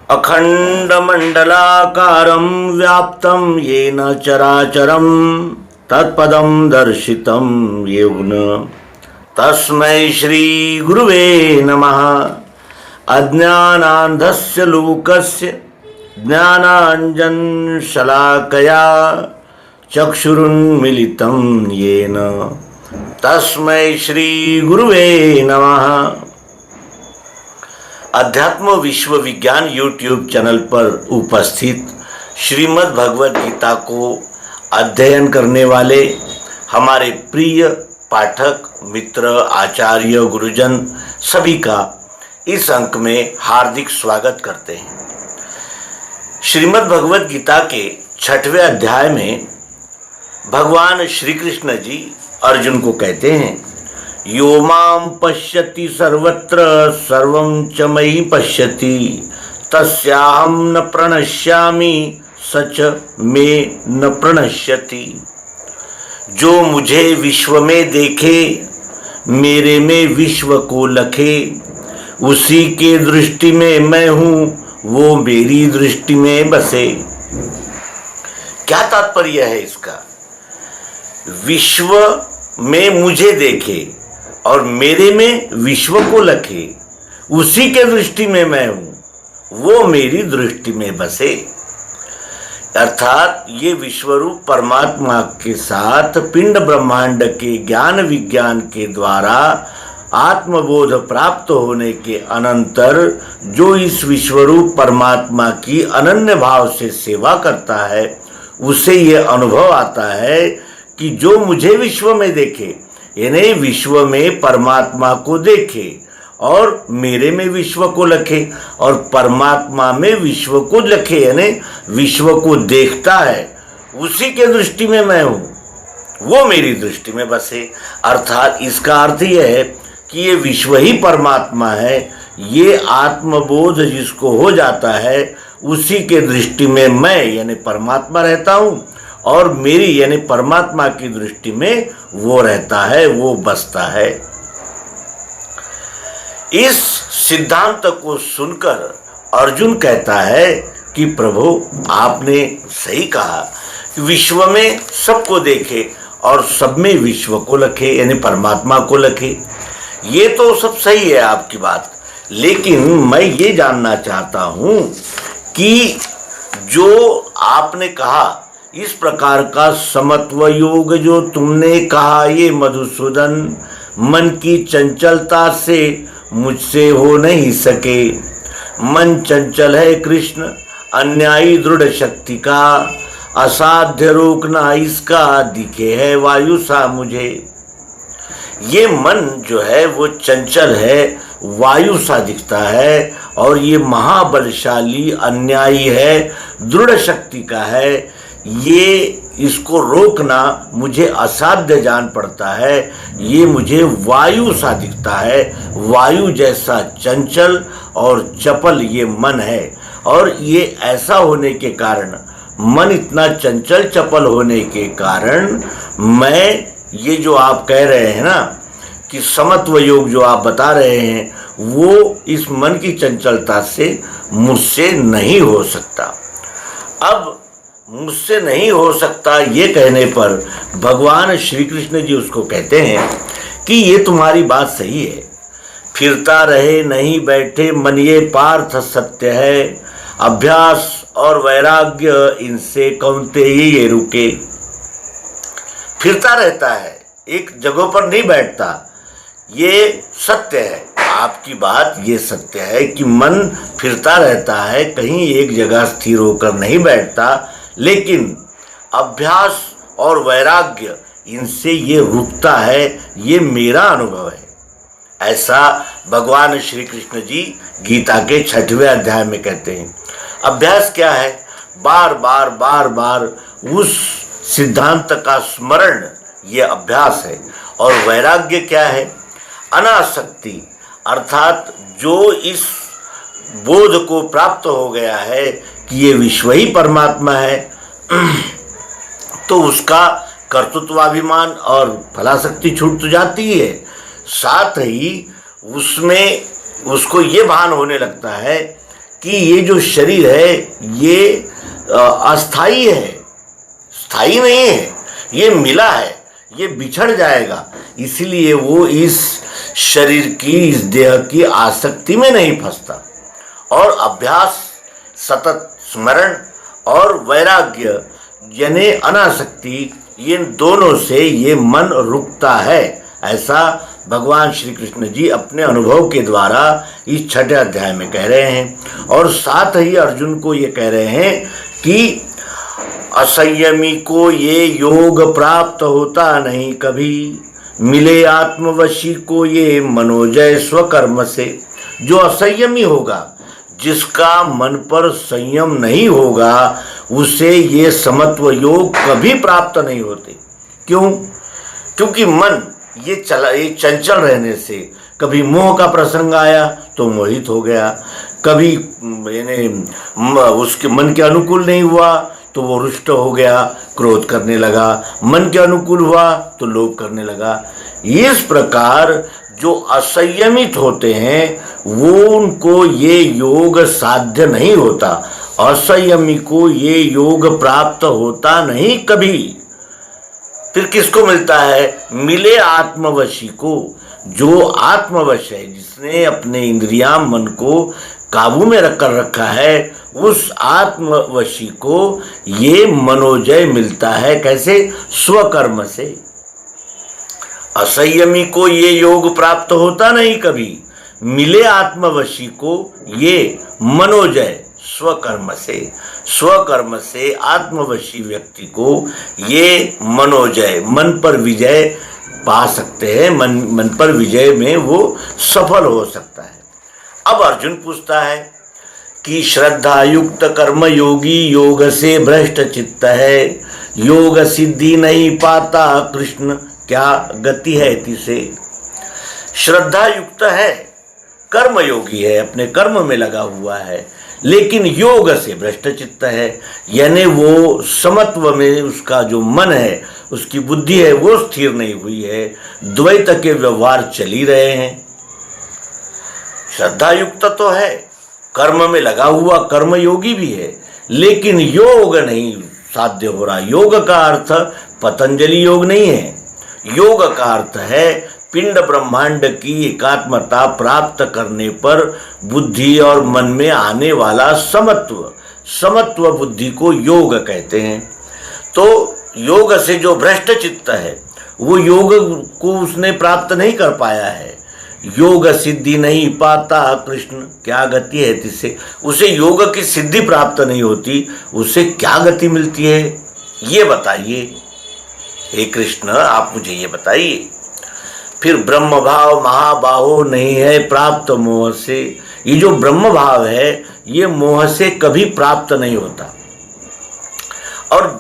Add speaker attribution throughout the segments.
Speaker 1: अखंडमंडलाकारं व्याप्तं येन चराचरं तत्पदं दर्शितं येन तस्मै श्री गुरुवे नमः। अज्ञानान्धस्य लोकस्य ज्ञानाञ्जनशलाकया चक्षुरुन्मीलितं येन तस्मै श्री गुरुवे नमः। अध्यात्म विश्व विज्ञान यूट्यूब चैनल पर उपस्थित श्रीमद् भगवद गीता को अध्ययन करने वाले हमारे प्रिय पाठक मित्र आचार्य गुरुजन सभी का इस अंक में हार्दिक स्वागत करते हैं। श्रीमद् भगवद गीता के 6वें अध्याय में भगवान श्री कृष्ण जी अर्जुन को कहते हैं, यो मां पश्यति सर्वत्र सर्वं च मयि पश्यति तस्याहं न प्रणश्यामि सच मे न प्रणश्यति। जो मुझे विश्व में देखे मेरे में विश्व को लखे, उसी के दृष्टि में मैं हूँ वो मेरी दृष्टि में बसे। क्या तात्पर्य है इसका? विश्व में मुझे देखे और मेरे में विश्व को लखे, उसी के दृष्टि में मैं हूं वो मेरी दृष्टि में बसे। अर्थात ये विश्वरूप परमात्मा के साथ पिंड ब्रह्मांड के ज्ञान विज्ञान के द्वारा आत्मबोध प्राप्त होने के अनंतर जो इस विश्वरूप परमात्मा की अनन्य भाव से सेवा करता है, उसे ये अनुभव आता है कि जो मुझे विश्व में देखे यानी विश्व में परमात्मा को देखे और मेरे में विश्व को लखे और परमात्मा में विश्व को लखे यानी विश्व को देखता है, उसी के दृष्टि में मैं हूँ वो मेरी दृष्टि में बसे। अर्थात इसका अर्थ यह है कि ये विश्व ही परमात्मा है। ये आत्मबोध जिसको हो जाता है उसी के दृष्टि में मैं यानी परमात्मा रहता हूँ और मेरी यानी परमात्मा की दृष्टि में वो रहता है, वो बसता है। इस सिद्धांत को सुनकर अर्जुन कहता है कि प्रभु आपने सही कहा, विश्व में सबको देखे और सब में विश्व को लखे यानी परमात्मा को लखे। ये तो सब सही है आपकी बात, लेकिन मैं ये जानना चाहता हूँ कि जो आपने कहा इस प्रकार का समत्व योग जो तुमने कहा, ये मधुसूदन मन की चंचलता से मुझसे हो नहीं सके। मन चंचल है कृष्ण अन्यायी दृढ़ शक्ति का, असाध्य रोकना इसका दिखे है वायु सा मुझे। ये मन जो है वो चंचल है, वायु सा दिखता है और ये महाबलशाली अन्यायी है, दृढ़ शक्ति का है। ये इसको रोकना मुझे असाध्य जान पड़ता है। ये मुझे वायु सा दिखता है, वायु जैसा चंचल और चपल ये मन है। और ये ऐसा होने के कारण, मन इतना चंचल चपल होने के कारण मैं ये जो आप कह रहे हैं ना कि समत्व योग जो आप बता रहे हैं वो इस मन की चंचलता से मुझसे नहीं हो सकता। अब मुझसे नहीं हो सकता ये कहने पर भगवान श्री कृष्ण जी उसको कहते हैं कि ये तुम्हारी बात सही है। फिरता रहे नहीं बैठे मन ये पार्थ सत्य है, अभ्यास और वैराग्य इनसे कौनतेय ये रुके। फिरता रहता है, एक जगह पर नहीं बैठता, ये सत्य है। आपकी बात ये सत्य है कि मन फिरता रहता है, कहीं एक जगह स्थिर होकर नहीं बैठता, लेकिन अभ्यास और वैराग्य इनसे ये रुकता है। ये मेरा अनुभव है। ऐसा भगवान श्री कृष्ण जी गीता के 6वें अध्याय में कहते हैं। अभ्यास क्या है? बार बार बार बार उस सिद्धांत का स्मरण, ये अभ्यास है। और वैराग्य क्या है? अनासक्ति, अर्थात जो इस बोध को प्राप्त हो गया है कि ये विश्व ही परमात्मा है, तो उसका कर्तृत्वाभिमान और फलाशक्ति छूट तो जाती है, साथ ही उसमें उसको ये भान होने लगता है कि ये जो शरीर है ये अस्थाई है, स्थाई नहीं है, ये मिला है, ये बिछड़ जाएगा। इसलिए वो इस शरीर की, इस देह की आसक्ति में नहीं फंसता। और अभ्यास, सतत स्मरण और वैराग्य यानी अनासक्ति, ये दोनों से ये मन रुकता है। ऐसा भगवान श्री कृष्ण जी अपने अनुभव के द्वारा इस 6ठे अध्याय में कह रहे हैं। और साथ ही अर्जुन को ये कह रहे हैं कि असंयमी को ये योग प्राप्त होता नहीं कभी, मिले आत्मवशी को ये मनोजय स्वकर्म से। जो असंयमी होगा, जिसका मन पर संयम नहीं होगा, उसे ये समत्व योग कभी प्राप्त नहीं होते। क्यों? क्योंकि मन ये चंचल रहने से कभी मोह का प्रसंग आया तो मोहित हो गया, कभी यानी उसके मन के अनुकूल नहीं हुआ तो वो रुष्ट हो गया, क्रोध करने लगा, मन के अनुकूल हुआ तो लोभ करने लगा। इस प्रकार जो असंयमित होते हैं वो उनको ये योग साध्य नहीं होता, असंयमी को ये योग प्राप्त होता नहीं कभी। फिर किसको मिलता है? मिले आत्मवशी को। जो आत्मवश है, जिसने अपने इंद्रियां मन को काबू में रखकर रखा है, उस आत्मवशी को ये मनोजय मिलता है। कैसे? स्वकर्म से। असंयमी को ये योग प्राप्त होता नहीं कभी, मिले आत्मवशी को ये मनोजय स्वकर्म से। स्वकर्म से आत्मवशी व्यक्ति को ये मनोजय, मन पर विजय पा सकते हैं, मन पर विजय में वो सफल हो सकता है। अब अर्जुन पूछता है कि श्रद्धा युक्त कर्म योगी योग से भ्रष्ट चित्त है, योग सिद्धि नहीं पाता कृष्ण क्या गति है तिसे। श्रद्धा युक्त है, कर्म योगी है, अपने कर्म में लगा हुआ है, लेकिन योग से भ्रष्ट चित्त है, यानी वो समत्व में उसका जो मन है, उसकी बुद्धि है, वो स्थिर नहीं हुई है, द्वैत के व्यवहार चल ही रहे हैं। श्रद्धा युक्त तो है, कर्म में लगा हुआ कर्म योगी भी है, लेकिन योग नहीं साध्य हो रहा। योग का अर्थ पतंजलि योग नहीं है, योग का अर्थ है पिंड ब्रह्मांड की एकात्मता प्राप्त करने पर बुद्धि और मन में आने वाला समत्व। समत्व बुद्धि को योग कहते हैं। तो योग से जो भ्रष्ट चित्त है, वो योग को उसने प्राप्त नहीं कर पाया है। योग सिद्धि नहीं पाता कृष्ण क्या गति है तिसे। उसे योग की सिद्धि प्राप्त नहीं होती, उसे क्या गति मिलती है ये बताइए। हे कृष्ण, आप मुझे ये बताइए। फिर ब्रह्म भाव महाबाहो नहीं है प्राप्त मोह से। ये जो ब्रह्म भाव है ये मोह से कभी प्राप्त नहीं होता। और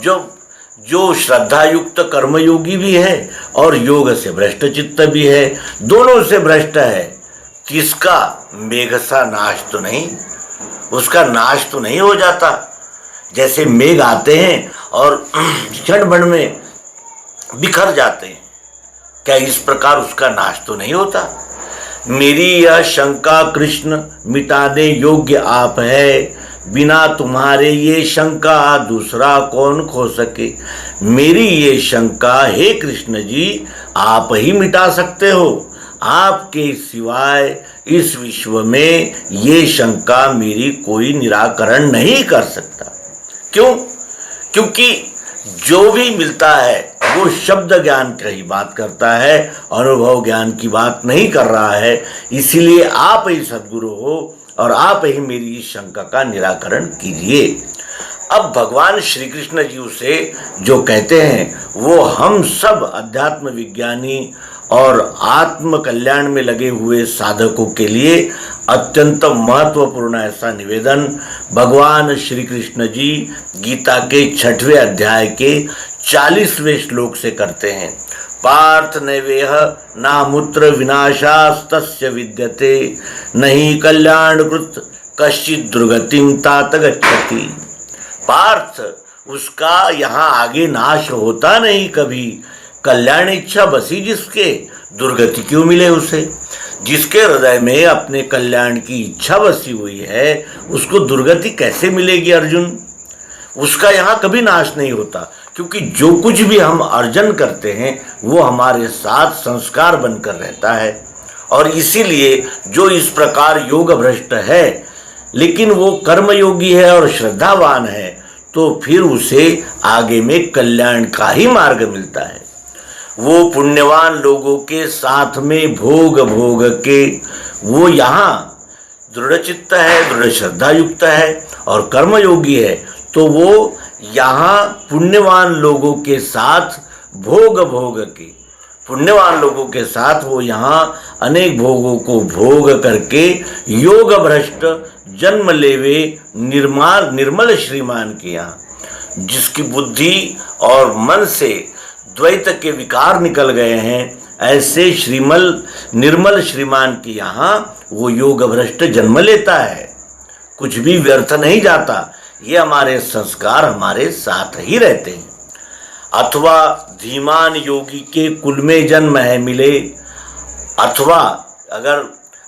Speaker 1: जो श्रद्धा युक्त कर्मयोगी भी है और योग से भ्रष्ट चित्त भी है, दोनों से भ्रष्ट है। किसका? मेघ सा नाश तो नहीं, उसका नाश तो नहीं हो जाता। जैसे मेघ आते हैं और क्षण में बिखर जाते हैं, क्या इस प्रकार उसका नाश तो नहीं होता? मेरी यह शंका कृष्ण मिटाने योग्य आप है, बिना तुम्हारे ये शंका दूसरा कौन खो सके। मेरी ये शंका हे कृष्ण जी आप ही मिटा सकते हो, आपके सिवाय इस विश्व में ये शंका मेरी कोई निराकरण नहीं कर सकता। क्यों? क्योंकि जो भी मिलता है वो शब्द ज्ञान की ही बात करता है, अनुभव ज्ञान की बात नहीं कर रहा है। इसीलिए आप ही सद्गुरु हो और आप ही मेरी इस शंका का निराकरण कीजिए। अब भगवान श्री कृष्ण जी उसे जो कहते हैं वो हम सब अध्यात्म विज्ञानी और आत्म कल्याण में लगे हुए साधकों के लिए अत्यंत महत्वपूर्ण ऐसा निवेदन भगवान श्री कृष्ण जी गीता के 6वें अध्याय के 40वें श्लोक से करते हैं। पार्थ नैवेह नामुत्र विनाशास्तस्य विद्यते नहीं कल्याणकृत कश्चित् दुर्गतिं तात गच्छति। पार्थ, उसका यहाँ आगे नाश होता नहीं कभी, कल्याण इच्छा बसी जिसके दुर्गति क्यों मिले उसे। जिसके हृदय में अपने कल्याण की इच्छा बसी हुई है उसको दुर्गति कैसे मिलेगी अर्जुन? उसका यहाँ कभी नाश नहीं होता, क्योंकि जो कुछ भी हम अर्जन करते हैं वो हमारे साथ संस्कार बनकर रहता है। और इसीलिए जो इस प्रकार योग भ्रष्ट है लेकिन वो कर्मयोगी है और श्रद्धावान है, तो फिर उसे आगे में कल्याण का ही मार्ग मिलता है। वो पुण्यवान लोगों के साथ में भोग भोग के वो यहाँ दृढ़ चित्त है, दृढ़ श्रद्धा युक्त है और कर्मयोगी है, तो वो यहाँ पुण्यवान लोगों के साथ भोग भोग के, पुण्यवान लोगों के साथ वो यहाँ अनेक भोगों को भोग करके योग भ्रष्ट जन्म लेवे निर्मल श्रीमान के यहाँ, जिसकी बुद्धि और मन से द्वैत के विकार निकल गए हैं, ऐसे निर्मल श्रीमान के यहाँ वो योग भ्रष्ट जन्म लेता है। कुछ भी व्यर्थ नहीं जाता, ये हमारे संस्कार हमारे साथ ही रहते हैं। अथवा धीमान योगी के कुल में जन्म है मिले, अथवा अगर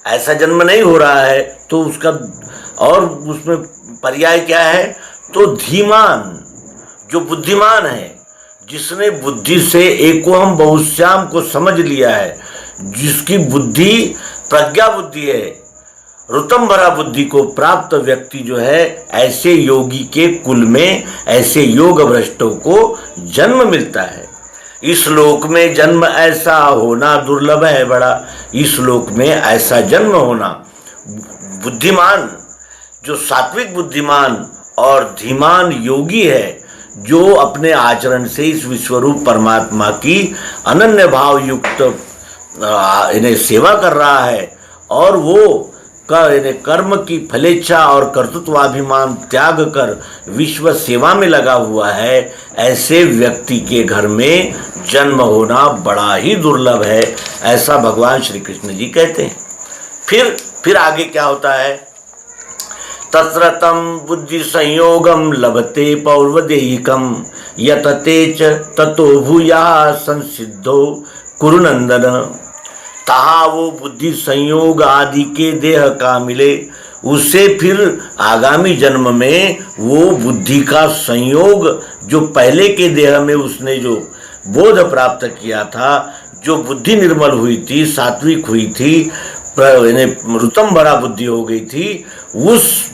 Speaker 1: ऐसा जन्म नहीं हो रहा है तो उसका और उसमें पर्याय क्या है? तो धीमान जो बुद्धिमान है, जिसने बुद्धि से एकोहम बहुश्याम को समझ लिया है, जिसकी बुद्धि प्रज्ञा बुद्धि है, ऋतंभरा बुद्धि को प्राप्त व्यक्ति जो है, ऐसे योगी के कुल में ऐसे योग भ्रष्टों को जन्म मिलता है। इस लोक में जन्म ऐसा होना दुर्लभ है बड़ा, इस लोक में ऐसा जन्म होना। बुद्धिमान जो सात्विक बुद्धिमान और धीमान योगी है, जो अपने आचरण से इस विश्वरूप परमात्मा की अनन्य भाव युक्त इन्हें सेवा कर रहा है और वो कर्म की फलेच्छा और कर्तृत्वाभिमान त्याग कर विश्व सेवा में लगा हुआ है, ऐसे व्यक्ति के घर में जन्म होना बड़ा ही दुर्लभ है, ऐसा भगवान श्री कृष्ण जी कहते हैं। फिर आगे क्या होता है? तत्र तं बुद्धि संयोगम लभते पौर्वदेहिकम यतते च ततो भूया संसिद्धो कुरुनंदन। तहा वो बुद्धि संयोग आदि के देह का मिले, उससे फिर आगामी जन्म में वो बुद्धि का संयोग जो पहले के देह में उसने जो बोध प्राप्त किया था, जो बुद्धि निर्मल हुई थी, सात्विक हुई थी, ऋतंभरा बुद्धि हो गई थी, उस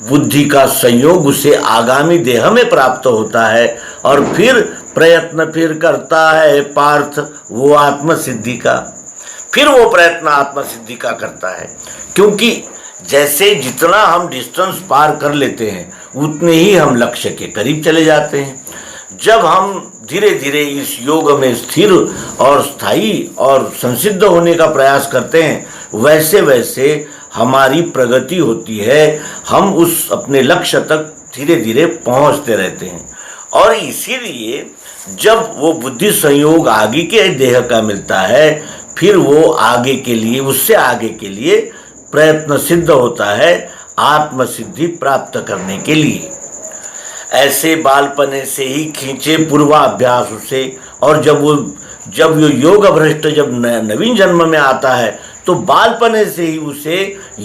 Speaker 1: बुद्धि का संयोग उसे आगामी देह में प्राप्त होता है और फिर प्रयत्न फिर करता है पार्थ वो आत्मसिद्धि का। फिर वो प्रयत्न आत्मसिद्धि का करता है, क्योंकि जैसे जितना हम डिस्टेंस पार कर लेते हैं उतने ही हम लक्ष्य के करीब चले जाते हैं। जब हम धीरे धीरे इस योग में स्थिर और स्थायी और संसिद्ध होने का प्रयास करते हैं, वैसे वैसे हमारी प्रगति होती है, हम उस अपने लक्ष्य तक धीरे धीरे पहुंचते रहते हैं। और इसीलिए जब वो बुद्धि संयोग आगे के देह का मिलता है, फिर वो आगे के लिए, उससे आगे के लिए प्रयत्न सिद्ध होता है आत्मसिद्धि प्राप्त करने के लिए। ऐसे बालपने से ही खींचे पूर्वाभ्यास से, और जब वो योग भ्रष्ट जब नवीन जन्म में आता है तो बालपने से ही उसे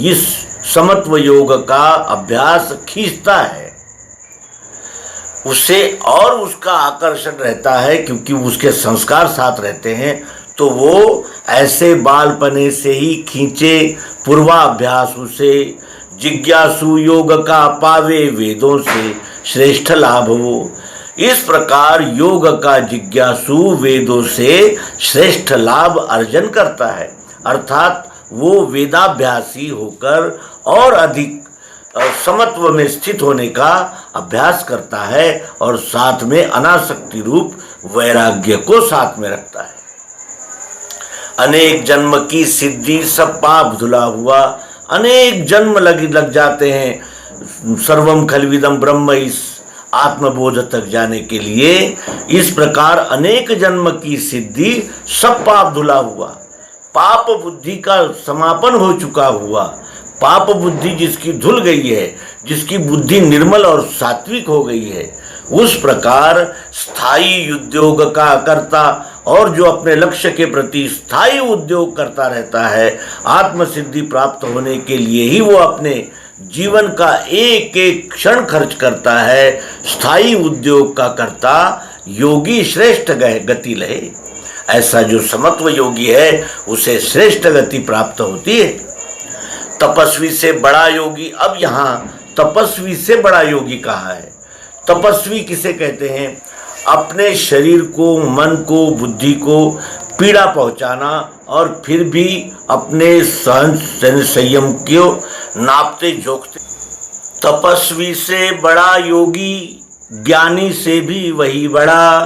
Speaker 1: इस समत्व योग का अभ्यास खींचता है, उसे और उसका आकर्षण रहता है, क्योंकि उसके संस्कार साथ रहते हैं। तो वो ऐसे बालपने से ही खींचे पूर्वाभ्यास से जिज्ञासु योग का पावे वेदों से श्रेष्ठ लाभ वो। इस प्रकार योग का जिज्ञासु वेदों से श्रेष्ठ लाभ अर्जन करता है, अर्थात वो वेदाभ्यासी होकर और अधिक समत्व में स्थित होने का अभ्यास करता है और साथ में अनासक्ति रूप वैराग्य को साथ में रखता है। अनेक जन्म की सिद्धि सब पाप धुला हुआ, अनेक जन्म लग जाते हैं सर्वम खलविदम ब्रह्म इस आत्मबोध तक जाने के लिए। इस प्रकार अनेक जन्म की सिद्धि सब पाप धुला हुआ, पाप बुद्धि का समापन हो चुका हुआ, पाप बुद्धि जिसकी धुल गई है, जिसकी बुद्धि निर्मल और सात्विक हो गई है, उस प्रकार स्थायी उद्योग का कर्ता और जो अपने लक्ष्य के प्रति स्थायी उद्योग करता रहता है, आत्मसिद्धि प्राप्त होने के लिए ही वो अपने जीवन का एक एक क्षण खर्च करता है, स्थायी उद्योग का करता योगी श्रेष्ठ गति लहे। ऐसा जो समत्व योगी है उसे श्रेष्ठ गति प्राप्त होती है। तपस्वी से बड़ा योगी, अब यहाँ तपस्वी से बड़ा योगी कहा है। तपस्वी किसे कहते हैं? अपने शरीर को, मन को, बुद्धि को पीड़ा पहुंचाना और फिर भी अपने सहन संयम को नापते जोखते। तपस्वी से बड़ा योगी, ज्ञानी से भी वही बड़ा,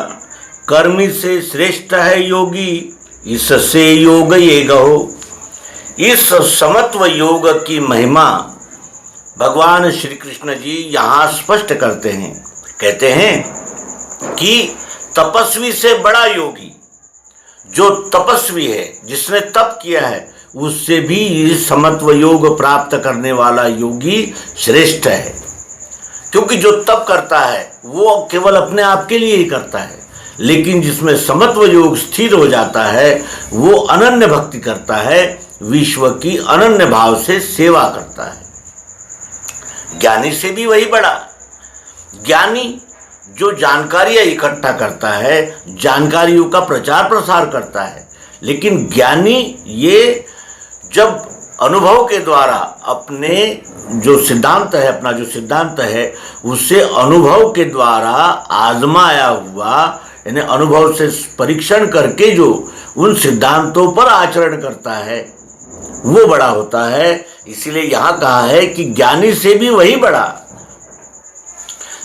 Speaker 1: कर्मी से श्रेष्ठ है योगी, इससे योग ये गहो। इस समत्व योग की महिमा भगवान श्री कृष्ण जी यहाँ स्पष्ट करते हैं। कहते हैं कि तपस्वी से बड़ा योगी, जो तपस्वी है, जिसने तप किया है, उससे भी समत्व योग प्राप्त करने वाला योगी श्रेष्ठ है। क्योंकि जो तप करता है वो केवल अपने आप के लिए ही करता है, लेकिन जिसमें समत्व योग स्थिर हो जाता है वो अनन्य भक्ति करता है, विश्व की अनन्य भाव से सेवा करता है। ज्ञानी से भी वही बड़ा। ज्ञानी जो जानकारियां इकट्ठा करता है, जानकारियों का प्रचार प्रसार करता है, लेकिन ज्ञानी ये जब अनुभव के द्वारा अपने जो सिद्धांत है, अपना जो सिद्धांत है, उससे अनुभव के द्वारा आजमाया हुआ, यानी अनुभव से परीक्षण करके जो उन सिद्धांतों पर आचरण करता है वो बड़ा होता है। इसीलिए यहाँ कहा है कि ज्ञानी से भी वही बड़ा,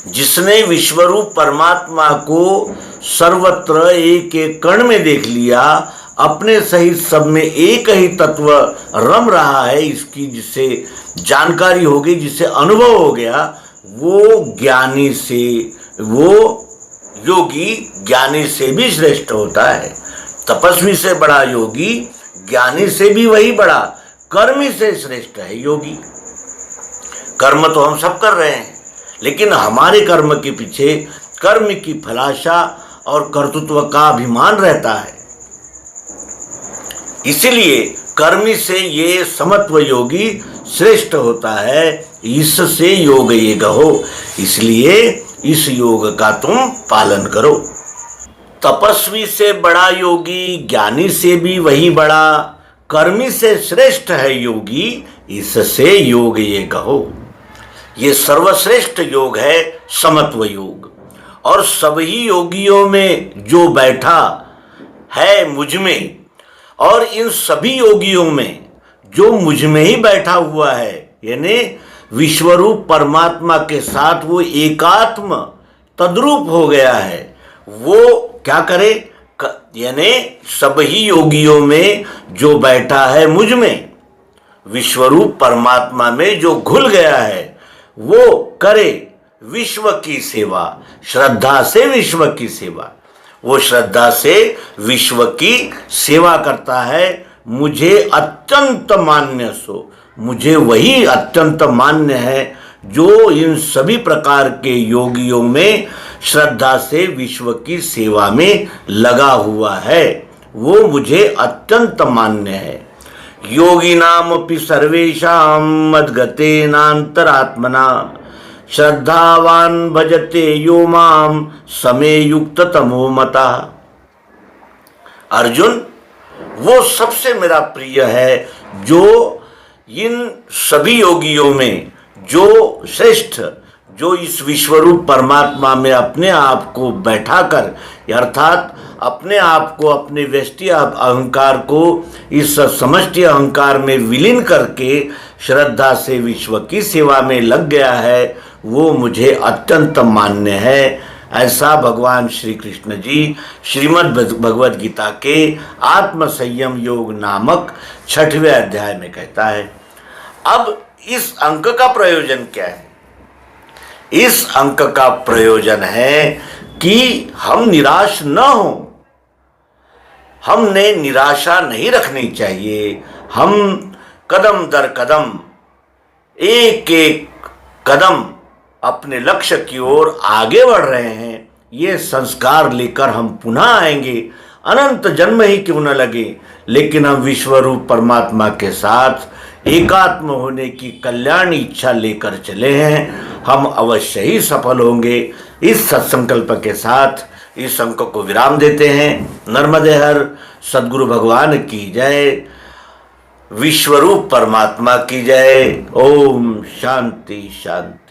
Speaker 1: जिसने विश्वरूप परमात्मा को सर्वत्र एक एक कण में देख लिया, अपने सहित सब में एक ही तत्व रम रहा है, इसकी जिससे जानकारी हो गई, जिससे अनुभव हो गया, वो ज्ञानी से, वो योगी ज्ञानी से भी श्रेष्ठ होता है। तपस्वी से बड़ा योगी, ज्ञानी से भी वही बड़ा, कर्मी से श्रेष्ठ है योगी। कर्म तो हम सब कर रहे हैं, लेकिन हमारे कर्म के पीछे कर्म की फलाशा और कर्तृत्व का अभिमान रहता है। इसीलिए कर्मी से ये समत्व योगी श्रेष्ठ होता है, इससे योग ये गहो। इसलिए इस योग का तुम पालन करो। तपस्वी से बड़ा योगी, ज्ञानी से भी वही बड़ा, कर्मी से श्रेष्ठ है योगी, इससे योग ये कहो। ये सर्वश्रेष्ठ योग है समत्व योग। और सभी योगियों में जो बैठा है मुझ में, और इन सभी योगियों में जो मुझ में ही बैठा हुआ है, यानी विश्वरूप परमात्मा के साथ वो एकात्म तद्रूप हो गया है, वो क्या करे? यानी सभी योगियों में जो बैठा है मुझ में, विश्वरूप परमात्मा में जो घुल गया है, वो करे विश्व की सेवा, श्रद्धा से विश्व की सेवा। वो श्रद्धा से विश्व की सेवा करता है। मुझे अत्यंत मान्य सो, मुझे वही अत्यंत मान्य है जो इन सभी प्रकार के योगियों में श्रद्धा से विश्व की सेवा में लगा हुआ है, वो मुझे अत्यंत मान्य है। योगिनामपि सर्वेषां मद्गतेनान्तरात्मना श्रद्धावान भजते यो माम समे युक्त तमो मता। अर्जुन, वो सबसे मेरा प्रिय है जो इन सभी योगियों में जो श्रेष्ठ, जो इस विश्वरूप परमात्मा में अपने आप को बैठाकर, अर्थात अपने आप को, अपने व्यष्टि अहंकार को इस समष्टि अहंकार में विलीन करके श्रद्धा से विश्व की सेवा में लग गया है, वो मुझे अत्यंत मान्य है। ऐसा भगवान श्री कृष्ण जी श्रीमद् भगवद गीता के आत्म संयम योग नामक 6वें अध्याय में कहता है। अब इस अंक का प्रयोजन क्या है? इस अंक का प्रयोजन है कि हम निराश न हो। हमने निराशा नहीं रखनी चाहिए। हम कदम दर कदम, एक एक कदम अपने लक्ष्य की ओर आगे बढ़ रहे हैं। ये संस्कार लेकर हम पुनः आएंगे, अनंत जन्म ही क्यों न लगे, लेकिन हम विश्वरूप परमात्मा के साथ एकात्म होने की कल्याण इच्छा लेकर चले हैं। हम अवश्य ही सफल होंगे। इस सत्संकल्प के साथ इस अंक को विराम देते हैं। नर्मदे हर सद्गुरु भगवान की जय, विश्वरूप परमात्मा की जय। ओम शांति शांति।